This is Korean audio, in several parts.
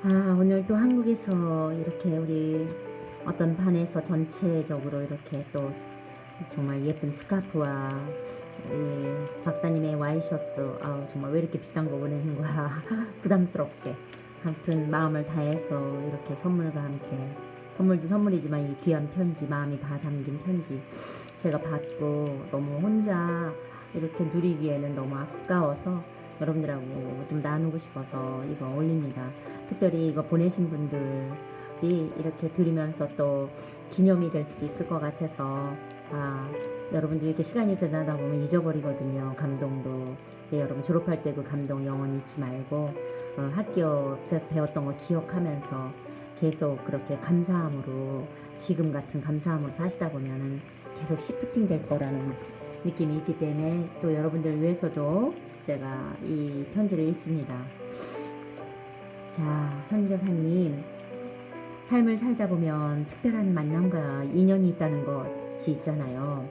오늘 또 한국에서 이렇게 우리 어떤 반에서 전체적으로 이렇게 또 정말 예쁜 스카프와 이 박사님의 와이셔츠, 정말 왜 이렇게 비싼 거 보내는 거야. 부담스럽게. 아무튼 마음을 다해서 이렇게 선물과 함께, 선물도 선물이지만 이 귀한 편지, 마음이 다 담긴 편지 제가 받고 너무 혼자 이렇게 누리기에는 너무 아까워서 여러분들하고 좀 나누고 싶어서 이거 올립니다. 특별히 이거 보내신 분들이 이렇게 들으면서 또 기념이 될 수도 있을 것 같아서 여러분들이 이렇게 시간이 지나다 보면 잊어버리거든요. 감동도. 네, 여러분 졸업할 때 그 감동 영원히 잊지 말고 학교에서 배웠던 거 기억하면서 계속 그렇게 감사함으로, 지금 같은 감사함으로 사시다 보면은 계속 시프팅 될 거라는 느낌이 있기 때문에 또 여러분들 위해서도 제가 이 편지를 읽습니다. 자, 선교사님, 삶을 살다 보면 특별한 만남과 인연이 있다는 것이 있잖아요.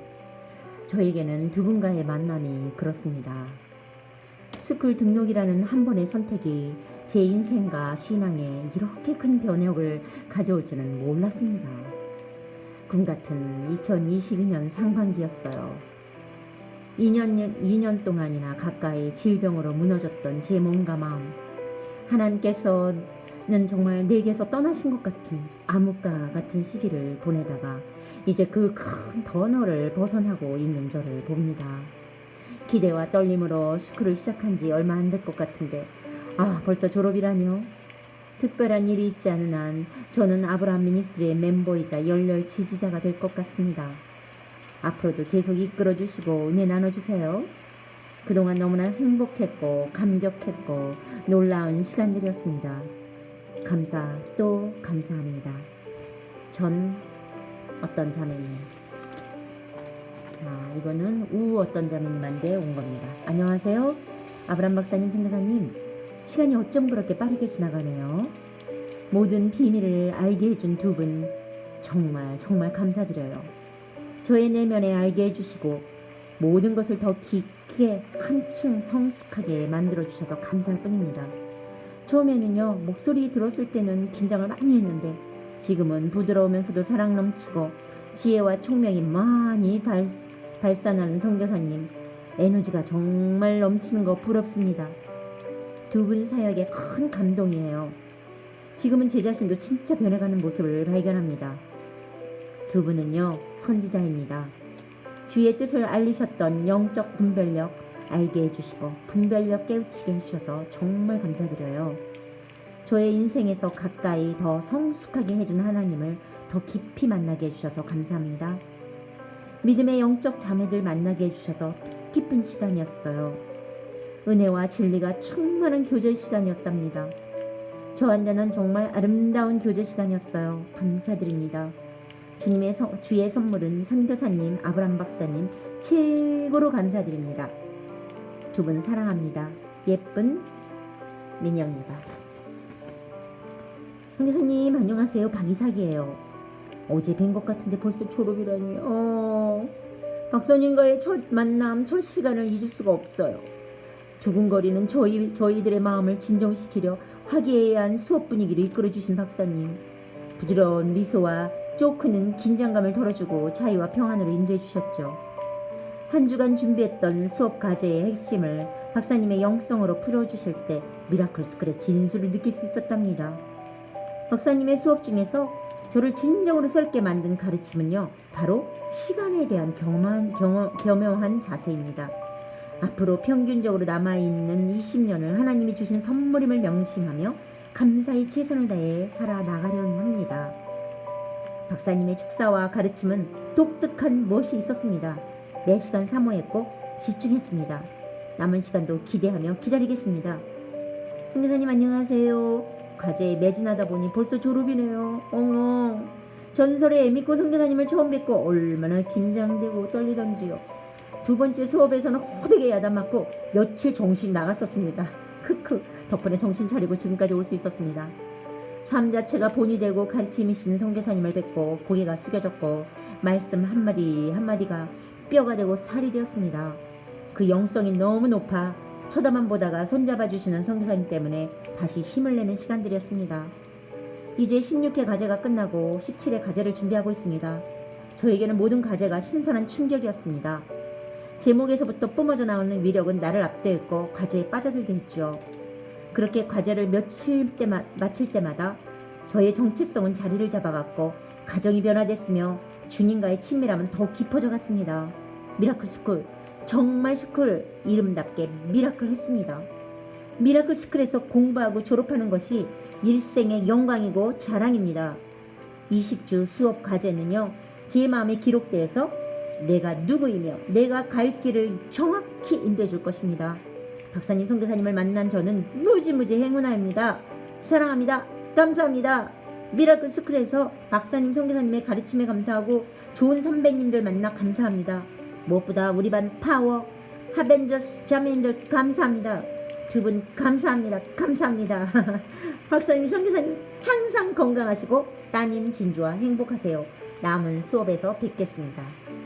저에게는 두 분과의 만남이 그렇습니다. 스쿨 등록이라는 한 번의 선택이 제 인생과 신앙에 이렇게 큰 변혁을 가져올 줄은 몰랐습니다. 꿈 같은 2022년 상반기였어요. 2년 동안이나 가까이 질병으로 무너졌던 제 몸과 마음, 하나님께서는 정말 내게서 떠나신 것 같은 암흑과 같은 시기를 보내다가 이제 그 큰 터널을 벗어나고 있는 저를 봅니다. 기대와 떨림으로 스쿨을 시작한 지 얼마 안 될 것 같은데 벌써 졸업이라뇨? 특별한 일이 있지 않은 한 저는 아브라함 미니스트리의 멤버이자 열렬 지지자가 될 것 같습니다. 앞으로도 계속 이끌어주시고 은혜 나눠주세요. 그동안 너무나 행복했고 감격했고 놀라운 시간들이었습니다. 감사 또 감사합니다. 전 어떤 자매님. 이거는 어떤 자매님한테 온 겁니다. 안녕하세요. 아브람 박사님, 선교사님. 시간이 어쩜 그렇게 빠르게 지나가네요. 모든 비밀을 알게 해준 두 분 정말 감사드려요. 저의 내면에 알게 해주시고 모든 것을 더 깊게 한층 성숙하게 만들어주셔서 감사할 뿐입니다. 처음에는요, 목소리 들었을 때는 긴장을 많이 했는데 지금은 부드러우면서도 사랑 넘치고 지혜와 총명이 많이 발산하는 선교사님, 에너지가 정말 넘치는 거 부럽습니다. 두 분 사역에 큰 감동이에요. 지금은 제 자신도 진짜 변해가는 모습을 발견합니다. 두 분은요, 선지자입니다. 주의 뜻을 알리셨던 영적 분별력 알게 해주시고 분별력 깨우치게 해주셔서 정말 감사드려요. 저의 인생에서 가까이 더 성숙하게 해준 하나님을 더 깊이 만나게 해주셔서 감사합니다. 믿음의 영적 자매들 만나게 해주셔서 뜻깊은 시간이었어요. 은혜와 진리가 충만한 교제 시간이었답니다. 저한테는 정말 아름다운 교제 시간이었어요. 감사드립니다. 주의 선물은 선교사님, 아브람 박사님 최고로 감사드립니다. 두 분 사랑합니다. 예쁜 민영이가. 선교사님 안녕하세요. 박이삭이에요. 어제 뵌 것 같은데 벌써 졸업이라니. 박사님과의 첫 만남, 첫 시간을 잊을 수가 없어요. 두근거리는 저희들의 마음을 진정시키려 화기애애한 수업 분위기를 이끌어주신 박사님. 부드러운 미소와 조크는 긴장감을 덜어주고 자유와 평안으로 인도해 주셨죠. 한 주간 준비했던 수업 과제의 핵심을 박사님의 영성으로 풀어주실 때 미라클 스쿨의 진수를 느낄 수 있었답니다. 박사님의 수업 중에서 저를 진정으로 새롭게 만든 가르침은요, 바로 시간에 대한 겸허한 자세입니다. 앞으로 평균적으로 남아있는 20년을 하나님이 주신 선물임을 명심하며 감사히 최선을 다해 살아나가려는 합니다. 박사님의 축사와 가르침은 독특한 무엇이 있었습니다. 매 시간 사모했고 집중했습니다. 남은 시간도 기대하며 기다리겠습니다. 선교사님 안녕하세요. 과제에 매진하다 보니 벌써 졸업이네요. 전설의 에미코 선교사님을 처음 뵙고 얼마나 긴장되고 떨리던지요. 두 번째 수업에서는 호되게 야단맞고 며칠 정신 나갔었습니다. 크크, 덕분에 정신 차리고 지금까지 올 수 있었습니다. 삶 자체가 본이 되고 가르침이신 선교사님을 뵙고 고개가 숙여졌고 말씀 한마디 한마디가 뼈가 되고 살이 되었습니다. 그 영성이 너무 높아 쳐다만 보다가 손잡아 주시는 선교사님 때문에 다시 힘을 내는 시간들이었습니다. 이제 16회 과제가 끝나고 17회 과제를 준비하고 있습니다. 저에게는 모든 과제가 신선한 충격이었습니다. 제목에서부터 뿜어져 나오는 위력은 나를 압도했고 과제에 빠져들게 했죠. 그렇게 과제를 마칠 때마다 저의 정체성은 자리를 잡아갔고 가정이 변화됐으며 주님과의 친밀함은 더욱 깊어져 갔습니다. 미라클 스쿨, 정말 스쿨 이름답게 미라클 했습니다. 미라클 스쿨에서 공부하고 졸업하는 것이 일생의 영광이고 자랑입니다. 20주 수업 과제는요, 제 마음에 기록되어서 내가 누구이며 내가 갈 길을 정확히 인도해 줄 것입니다. 박사님 선교사님을 만난 저는 무지무지 행운아입니다. 사랑합니다. 감사합니다. 미라클 스쿨에서 박사님 선교사님의 가르침에 감사하고 좋은 선배님들 만나 감사합니다. 무엇보다 우리 반 파워 하벤져스 자매님들 감사합니다. 두 분 감사합니다. 감사합니다. 박사님 선교사님 항상 건강하시고 따님 진주와 행복하세요. 남은 수업에서 뵙겠습니다.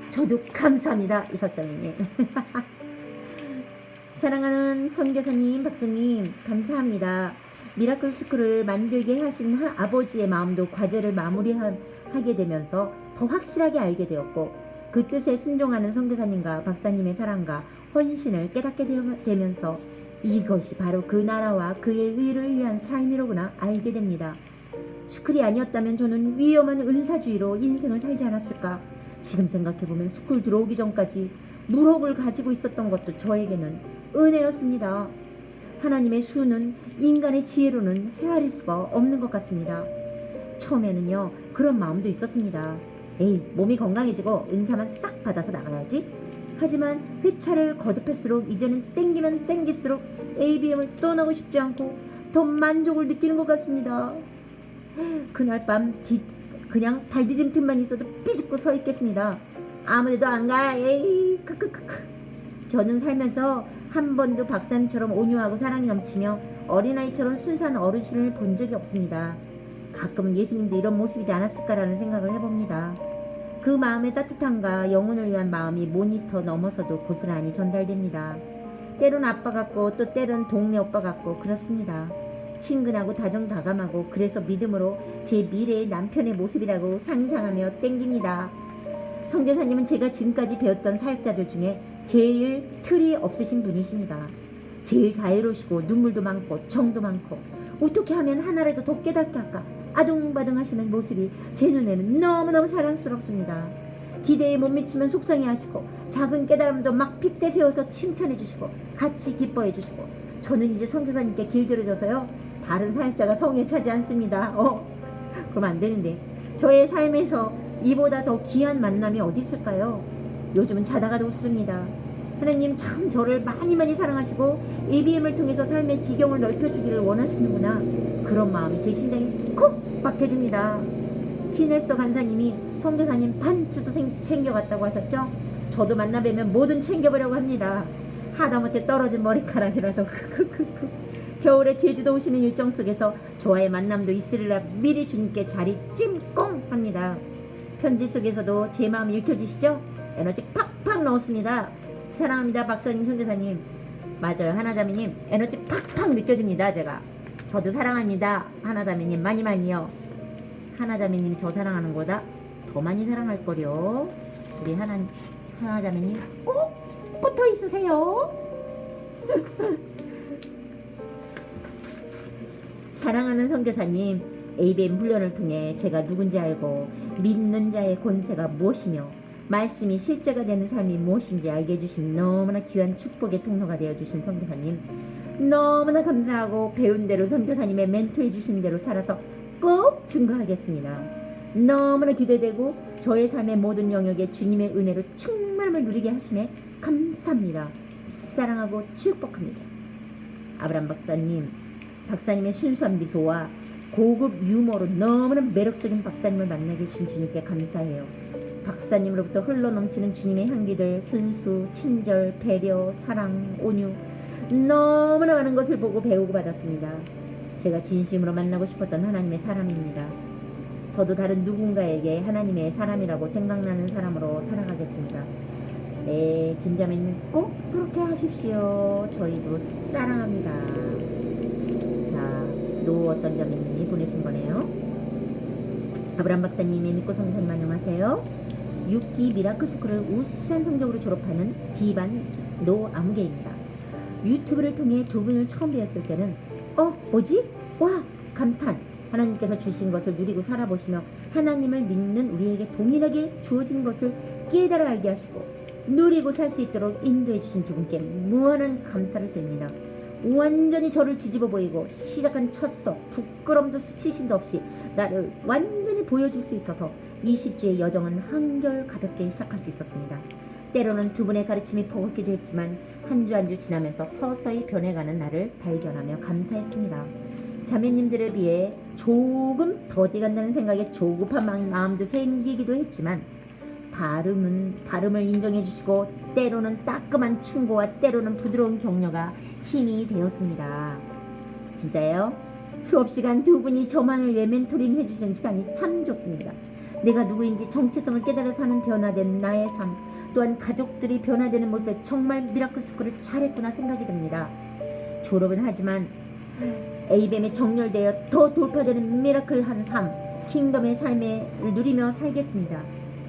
저도 감사합니다. 이석정님. 사랑하는 선교사님 박사님 감사합니다. 미라클 스쿨을 만들게 하신 아버지의 마음도 과제를 마무리하게 되면서 더 확실하게 알게 되었고 그 뜻에 순종하는 선교사님과 박사님의 사랑과 헌신을 깨닫게 되면서 이것이 바로 그 나라와 그의 의를 위한 삶이로구나 알게 됩니다. 스쿨이 아니었다면 저는 위험한 은사주의로 인생을 살지 않았을까. 지금 생각해보면 스쿨 들어오기 전까지 무럭을 가지고 있었던 것도 저에게는 은혜였습니다. 하나님의 수는 인간의 지혜로는 헤아릴 수가 없는 것 같습니다. 처음에는요 그런 마음도 있었습니다. 에이, 몸이 건강해지고 은사만 싹 받아서 나가야지. 하지만 회차를 거듭할수록 이제는 땡기면 땡길수록 ABM을 떠나고 싶지 않고 더 만족을 느끼는 것 같습니다. 그날 밤 그냥 발디딤 틈만 있어도 삐죽고 서 있겠습니다. 아무데도 안 가. 에이 크크크크. 저는 살면서 한 번도 박사님처럼 온유하고 사랑이 넘치며 어린아이처럼 순수한 어르신을 본 적이 없습니다. 가끔은 예수님도 이런 모습이지 않았을까라는 생각을 해봅니다. 그 마음의 따뜻함과 영혼을 위한 마음이 모니터 넘어서도 고스란히 전달됩니다. 때론 아빠 같고 또 때론 동네 오빠 같고 그렇습니다. 친근하고 다정다감하고 그래서 믿음으로 제 미래의 남편의 모습이라고 상상하며 땡깁니다. 선교사님은 제가 지금까지 배웠던 사역자들 중에 제일 틀이 없으신 분이십니다. 제일 자유로우시고 눈물도 많고 정도 많고 어떻게 하면 하나라도 더 깨닫게 할까 아둥바둥 하시는 모습이 제 눈에는 너무너무 사랑스럽습니다. 기대에 못 미치면 속상해하시고 작은 깨달음도 막 핏대 세워서 칭찬해 주시고 같이 기뻐해 주시고 저는 이제 선교사님께 길들여져서요 다른 사역자가 성에 차지 않습니다. 그럼 안 되는데 저의 삶에서 이보다 더 귀한 만남이 어디 있을까요? 요즘은 자다가도 웃습니다. 하나님 참 저를 많이 사랑하시고 ABM을 통해서 삶의 지경을 넓혀주기를 원하시는구나. 그런 마음이 제 심장에 콕 박혀집니다. 퀴네서 간사님이 선교사님 반주도 챙겨갔다고 하셨죠? 저도 만나 뵈면 뭐든 챙겨보려고 합니다. 하다못해 떨어진 머리카락이라도. 겨울에 제주도 오시는 일정 속에서 저와의 만남도 있으리라 미리 주님께 자리 찜꽁 합니다. 편지 속에서도 제 마음이 읽혀지시죠? 에너지 팍팍 넣었습니다. 사랑합니다 박사님 선교사님. 맞아요 하나자매님 에너지 팍팍 느껴집니다. 제가 저도 사랑합니다 하나자매님 많이요. 하나자매님이 저 사랑하는 거보다 더 많이 사랑할 거려. 우리 하나자매님 꼭 붙어 있으세요. 사랑하는 선교사님, ABM 훈련을 통해 제가 누군지 알고 믿는 자의 권세가 무엇이며 말씀이 실제가 되는 삶이 무엇인지 알게 해주신 너무나 귀한 축복의 통로가 되어주신 선교사님 너무나 감사하고 배운 대로 선교사님의 멘토해 주신 대로 살아서 꼭 증거하겠습니다. 너무나 기대되고 저의 삶의 모든 영역에 주님의 은혜로 충만함을 누리게 하심에 감사합니다. 사랑하고 축복합니다. 아브람 박사님의 순수한 미소와 고급 유머로 너무나 매력적인 박사님을 만나게 해주신 주님께 감사해요. 박사님으로부터 흘러넘치는 주님의 향기들, 순수, 친절, 배려, 사랑, 온유 너무나 많은 것을 보고 배우고 받았습니다. 제가 진심으로 만나고 싶었던 하나님의 사람입니다. 저도 다른 누군가에게 하나님의 사람이라고 생각나는 사람으로 살아가겠습니다. 네, 김자매님 꼭 그렇게 하십시오. 저희도 사랑합니다. 자, 노 어떤 자매님이 보내신 거네요. 아브람 박사님의 믿고 성사님 안녕하세요. 6기 미라클 스쿨을 우수한 성적으로 졸업하는 D반 노 아무개입니다. 유튜브를 통해 두 분을 처음 뵈었을 때는 뭐지? 와! 감탄! 하나님께서 주신 것을 누리고 살아보시며 하나님을 믿는 우리에게 동일하게 주어진 것을 깨달아 알게 하시고 누리고 살 수 있도록 인도해 주신 두 분께 무한한 감사를 드립니다. 완전히 저를 뒤집어 보이고 시작한 첫 수업 부끄럼도 수치심도 없이 나를 완전히 보여줄 수 있어서 20주의 여정은 한결 가볍게 시작할 수 있었습니다. 때로는 두 분의 가르침이 버겁기도 했지만 한 주 한 주 지나면서 서서히 변해가는 나를 발견하며 감사했습니다. 자매님들에 비해 조금 더디 간다는 생각에 조급한 마음도 생기기도 했지만 발음을 인정해 주시고 때로는 따끔한 충고와 때로는 부드러운 격려가 힘이 되었습니다. 진짜예요? 수업 시간 두 분이 저만을 위해 멘토링 해주시는 시간이 참 좋습니다. 내가 누구인지 정체성을 깨달아 사는 변화된 나의 삶, 또한 가족들이 변화되는 모습에 정말 미라클 스쿨을 잘했구나 생각이 듭니다. 졸업은 하지만 에이뱀에 정렬되어 더 돌파되는 미라클한 삶, 킹덤의 삶을 누리며 살겠습니다.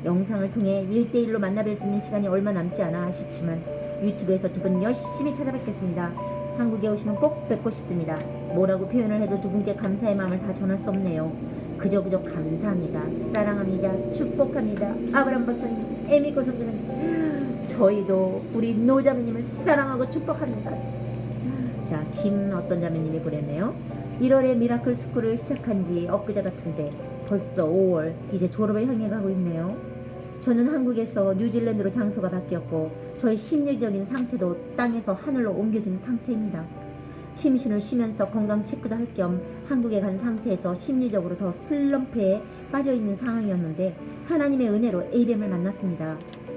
영상을 통해 1대1로 만나뵐 수 있는 시간이 얼마 남지 않아 아쉽지만 유튜브에서 두 분 열심히 찾아뵙겠습니다. 한국에 오시면 꼭 뵙고 싶습니다. 뭐라고 표현을 해도 두 분께 감사의 마음을 다 전할 수 없네요. 그저 감사합니다. 사랑합니다. 축복합니다. 아브람 박사님, 에미코 선생님, 저희도 우리 노자매님을 사랑하고 축복합니다. 자, 김 어떤 자매님이 보냈네요. 1월에 미라클 스쿨을 시작한 지 엊그제 같은데 벌써 5월, 이제 졸업을 향해 가고 있네요. 저는 한국에서 뉴질랜드로 장소가 바뀌었고 저의 심리적인 상태도 땅에서 하늘로 옮겨진 상태입니다. 심신을 쉬면서 건강 체크도 할 겸 한국에 간 상태에서 심리적으로 더 슬럼프에 빠져있는 상황이었는데 하나님의 은혜로 에이뱀을 만났습니다.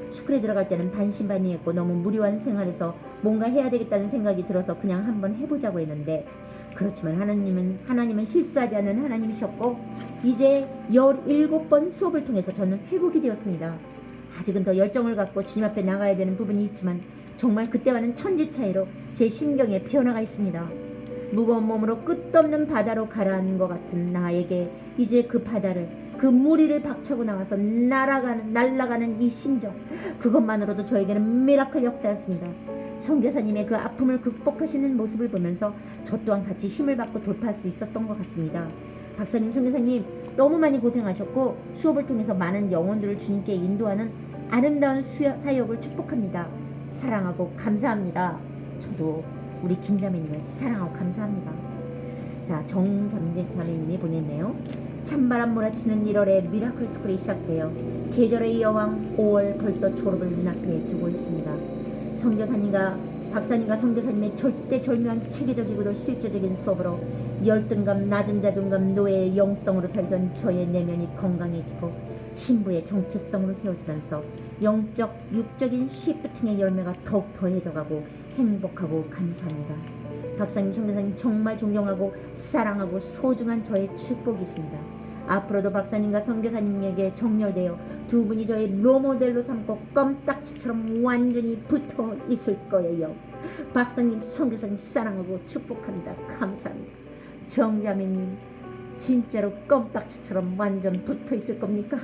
스쿨에 들어갈 때는 반신반의했고 너무 무료한 생활에서 뭔가 해야 되겠다는 생각이 들어서 그냥 한번 해보자고 했는데 그렇지만 하나님은 실수하지 않는 하나님이셨고 이제 17번 수업을 통해서 저는 회복이 되었습니다. 아직은 더 열정을 갖고 주님 앞에 나가야 되는 부분이 있지만 정말 그때와는 천지 차이로 제 심경에 변화가 있습니다. 무거운 몸으로 끝도 없는 바다로 가라앉는 것 같은 나에게 이제 그 바다를 그 무리를 박차고 나와서 날아가는 이 심정, 그것만으로도 저에게는 미라클 역사였습니다. 선교사님의 그 아픔을 극복하시는 모습을 보면서 저 또한 같이 힘을 받고 돌파할 수 있었던 것 같습니다. 박사님, 선교사님 너무 많이 고생하셨고 수업을 통해서 많은 영혼들을 주님께 인도하는 아름다운 사역을 축복합니다. 사랑하고 감사합니다. 저도 우리 김자매님을 사랑하고 감사합니다. 자, 정자매님이 보냈네요. 찬바람 몰아치는 1월에 미라클 스쿨이 시작되어 계절의 여왕 5월 벌써 졸업을 눈앞에 두고 있습니다. 박사님과 선교사님의 절대절묘한 체계적이고도 실제적인 수업으로 열등감, 낮은 자존감, 노예의 영성으로 살던 저의 내면이 건강해지고 신부의 정체성으로 세워지면서 영적, 육적인 시프팅의 열매가 더욱 더해져가고 행복하고 감사합니다. 박사님, 선교사님 정말 존경하고 사랑하고 소중한 저의 축복이십니다. 앞으로도 박사님과 선교사님에게 정렬되어 두 분이 저의 롤모델로 삼고 껌딱지처럼 완전히 붙어 있을 거예요. 박사님, 선교사님 사랑하고 축복합니다. 감사합니다. 정자매님 진짜로 껌딱지처럼 완전 붙어 있을 겁니까?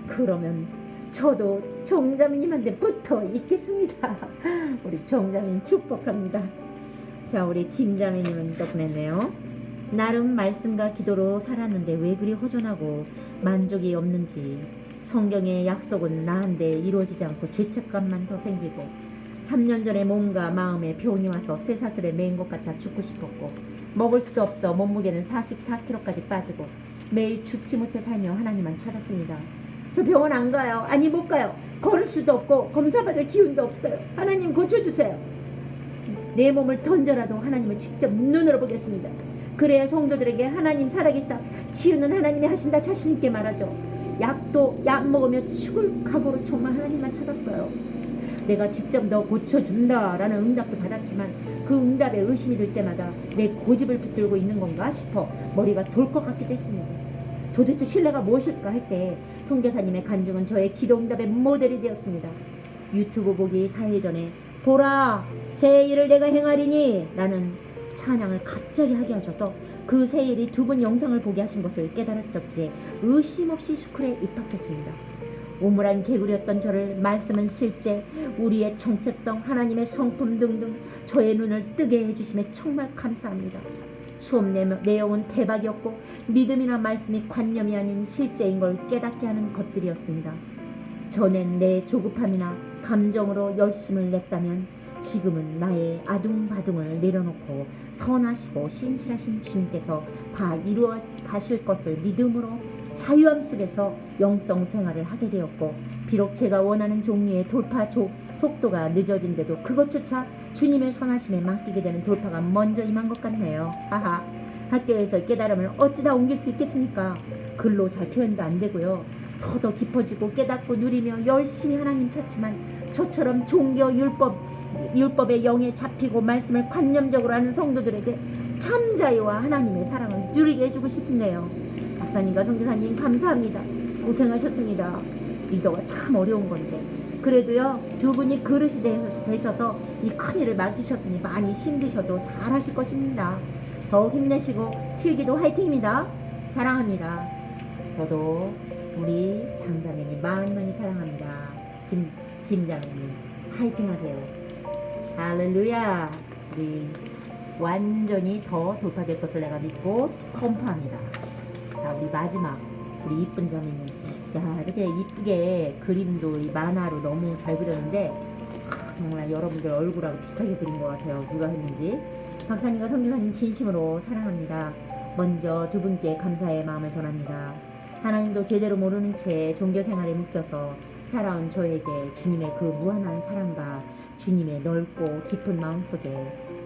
그러면 저도 정자매님한테 붙어 있겠습니다. 우리 정자매님 축복합니다. 자, 우리 김자매님은 또 보냈네요. 나름 말씀과 기도로 살았는데 왜 그리 허전하고 만족이 없는지, 성경의 약속은 나한테 이루어지지 않고 죄책감만 더 생기고 3년 전에 몸과 마음에 병이 와서 쇠사슬에 매인 것 같아 죽고 싶었고 먹을 수도 없어 몸무게는 44kg까지 빠지고 매일 죽지 못해 살며 하나님만 찾았습니다. 저 병원 안 가요. 아니 못 가요. 걸을 수도 없고 검사받을 기운도 없어요. 하나님 고쳐주세요. 내 몸을 던져라도 하나님을 직접 눈으로 보겠습니다. 그래야 성도들에게 하나님 살아계시다, 치유는 하나님이 하신다 자신 있게 말하죠. 약 먹으며 죽을 각오로 정말 하나님만 찾았어요. 내가 직접 너 고쳐준다 라는 응답도 받았지만 그 응답에 의심이 들 때마다 내 고집을 붙들고 있는 건가 싶어 머리가 돌 것 같기도 했습니다. 도대체 신뢰가 무엇일까 할 때 선교사님의 간증은 저의 기도 응답의 모델이 되었습니다. 유튜브 보기 4일 전에 보라 새 일을 내가 행하리니 라는 찬양을 갑자기 하게 하셔서 그 새 일이 두 분 영상을 보게 하신 것을 깨달았었기에 의심 없이 스쿨에 입학했습니다. 우물안 개구리였던 저를 말씀은 실제 우리의 정체성 하나님의 성품 등등 저의 눈을 뜨게 해주심에 정말 감사합니다. 수업 내용은 대박이었고 믿음이나 말씀이 관념이 아닌 실제인 걸 깨닫게 하는 것들이었습니다. 전엔 내 조급함이나 감정으로 열심을 냈다면 지금은 나의 아둥바둥을 내려놓고 선하시고 신실하신 주님께서 다 이루어 가실 것을 믿음으로 자유함 속에서 영성 생활을 하게 되었고 비록 제가 원하는 종류의 돌파 속도가 늦어진데도 그것조차 주님의 선하심에 맡기게 되는 돌파가 먼저 임한 것 같네요. 하하. 학교에서 깨달음을 어찌다 옮길 수 있겠습니까? 글로 잘 표현도 안 되고요. 더 깊어지고 깨닫고 누리며 열심히 하나님 찾지만 저처럼 종교 율법의 영에 잡히고 말씀을 관념적으로 하는 성도들에게 참 자유와 하나님의 사랑을 누리게 해주고 싶네요. 박사님과 선교사님 감사합니다. 고생하셨습니다. 리더가 참 어려운 건데 그래도요 두 분이 그릇이 되셔서 이 큰일을 맡기셨으니 많이 힘드셔도 잘하실 것입니다. 더욱 힘내시고 7기도 화이팅입니다. 사랑합니다. 저도 우리 장자매님 많이 사랑합니다. 김장님 화이팅 하세요. 할렐루야. 우리 완전히 더 돌파될 것을 내가 믿고 선포합니다. 자, 우리 마지막 우리 이쁜 자매님. 야, 이렇게 이쁘게 그림도 이 만화로 너무 잘 그렸는데 정말 여러분들 얼굴하고 비슷하게 그린 것 같아요. 누가 했는지. 박사님과 선교사님 진심으로 사랑합니다. 먼저 두 분께 감사의 마음을 전합니다. 하나님도 제대로 모르는 채 종교생활에 묶여서 살아온 저에게 주님의 그 무한한 사랑과 주님의 넓고 깊은 마음속에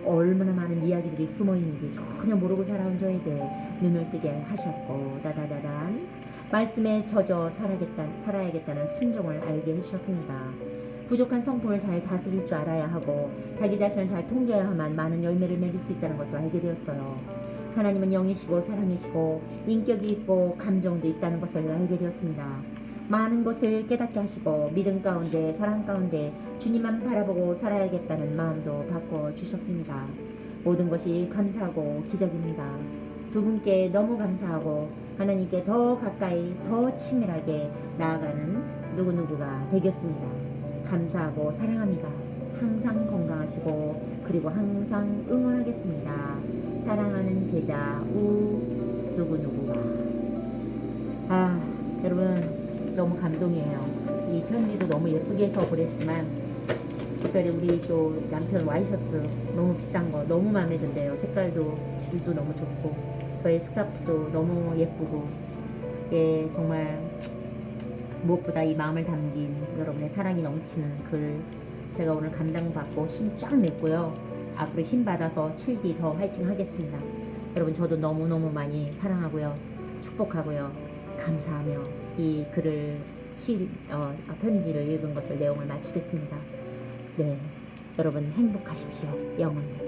얼마나 많은 이야기들이 숨어있는지 전혀 모르고 살아온 저에게 눈을 뜨게 하셨고 다다다단 말씀에 젖어 살아야겠다는 순종을 알게 해주셨습니다. 부족한 성품을 잘 다스릴 줄 알아야 하고 자기 자신을 잘 통제해야만 많은 열매를 맺을 수 있다는 것도 알게 되었어요. 하나님은 영이시고 사랑이시고 인격이 있고 감정도 있다는 것을 알게 되었습니다. 많은 것을 깨닫게 하시고 믿음 가운데 사랑 가운데 주님만 바라보고 살아야겠다는 마음도 바꿔주셨습니다. 모든 것이 감사하고 기적입니다. 두 분께 너무 감사하고 하나님께 더 가까이 더 친밀하게 나아가는 누구누구가 되겠습니다. 감사하고 사랑합니다. 항상 건강하시고 그리고 항상 응원하겠습니다. 사랑하는 제자 누구누구가. 여러분 너무 감동이에요. 이 편지도 너무 예쁘게 해서 보냈지만 특별히 우리 또 남편 와이셔츠 너무 비싼 거 너무 마음에 든대요. 색깔도 질도 너무 좋고 저의 스카프도 너무 예쁘고 예 정말 무엇보다 이 마음을 담긴 여러분의 사랑이 넘치는 글 제가 오늘 감당받고 힘 쫙 냈고요. 앞으로 힘 받아서 7기 더 화이팅 하겠습니다. 여러분 저도 너무너무 많이 사랑하고요. 축복하고요. 감사하며 이 글을 편지를 읽은 것을 내용을 마치겠습니다. 네, 여러분 행복하십시오. 영원히.